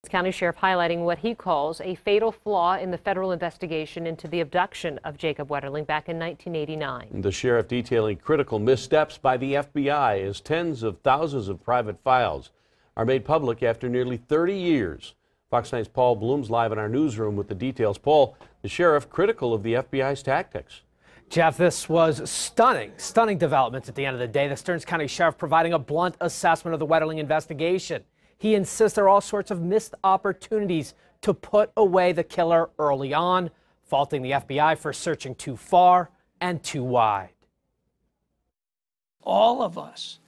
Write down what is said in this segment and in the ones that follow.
County Sheriff highlighting what he calls a fatal flaw in the federal investigation into the abduction of Jacob Wetterling back in 1989. The sheriff detailing critical missteps by the FBI as tens of thousands of private files are made public after nearly 30 years. Fox 9's Paul Bloom's live in our newsroom with the details. Paul, the sheriff critical of the FBI's tactics. Jeff, this was stunning developments at the end of the day. The Stearns County Sheriff providing a blunt assessment of the Wetterling investigation. He insists there are all sorts of missed opportunities to put away the killer early on, faulting the FBI for searching too far and too wide. All of us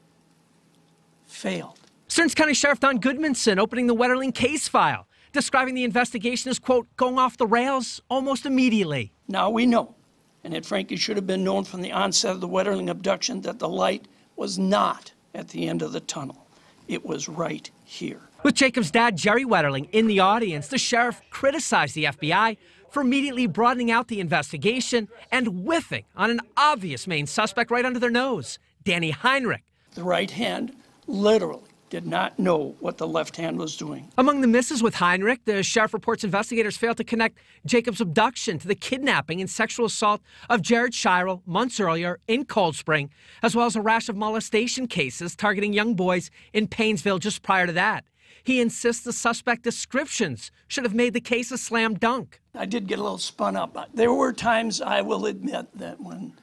failed. Stearns County Sheriff Don Goodmanson opening the Wetterling case file, describing the investigation as, quote, going off the rails almost immediately. Now we know, and it frankly should have been known from the onset of the Wetterling abduction, that the light was not at the end of the tunnel. It was right here. With Jacob's dad, Jerry Wetterling, in the audience, the sheriff criticized the FBI for immediately broadening out the investigation and whiffing on an obvious main suspect right under their nose, Danny Heinrich. The right hand literally did not know what the left hand was doing. Among the misses with Heinrich, the sheriff reports investigators failed to connect Jacob's abduction to the kidnapping and sexual assault of Jared Shirel months earlier in Cold Spring, as well as a rash of molestation cases targeting young boys in Paynesville just prior to that. He insists the suspect descriptions should have made the case a slam dunk. I did get a little spun up. There were times, I will admit, that when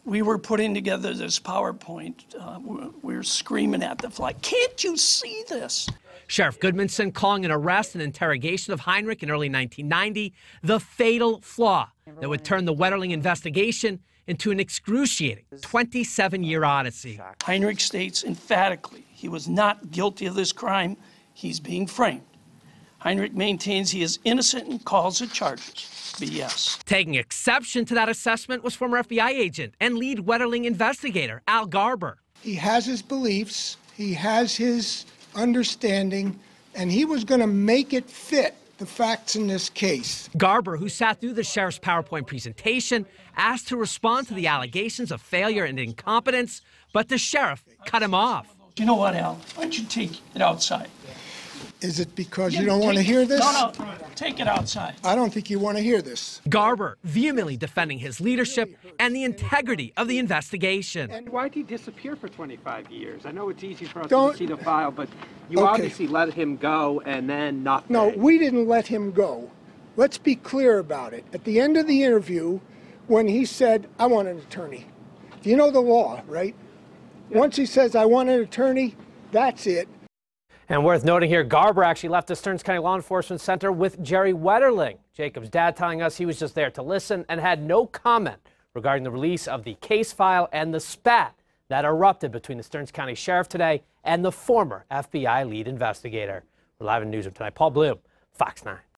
we were putting together this PowerPoint, we were screaming at the fly, can't you see this? Sheriff Goodmanson calling an arrest and interrogation of Heinrich in early 1990 the fatal flaw that would turn the Wetterling investigation into an excruciating 27-year odyssey. Heinrich states emphatically he was not guilty of this crime. He's being framed. Heinrich maintains he is innocent and calls the charges BS. Taking exception to that assessment was former FBI agent and lead Wetterling investigator Al Garber. He has his beliefs, he has his understanding, and he was going to make it fit the facts in this case. Garber, who sat through the sheriff's PowerPoint presentation, asked to respond to the allegations of failure and incompetence, but the sheriff cut him off. You know what, Al? Why don't you take it outside? Is it because you don't want to hear this? No, take it outside. I don't think you want to hear this. Garber vehemently defending his leadership and the integrity of the investigation. And why did he disappear for 25 years? I know it's easy for us to see the file, but you obviously let him go and then nothing. No, we didn't let him go. Let's be clear about it. At the end of the interview, when he said, I want an attorney. You know the law, right? Yeah. Once he says, I want an attorney, that's it. And worth noting here, Garber actually left the Stearns County Law Enforcement Center with Jerry Wetterling. Jacob's dad telling us he was just there to listen and had no comment regarding the release of the case file and the spat that erupted between the Stearns County Sheriff today and the former FBI lead investigator. We're live in Newsroom tonight. Paul Bloom, Fox 9.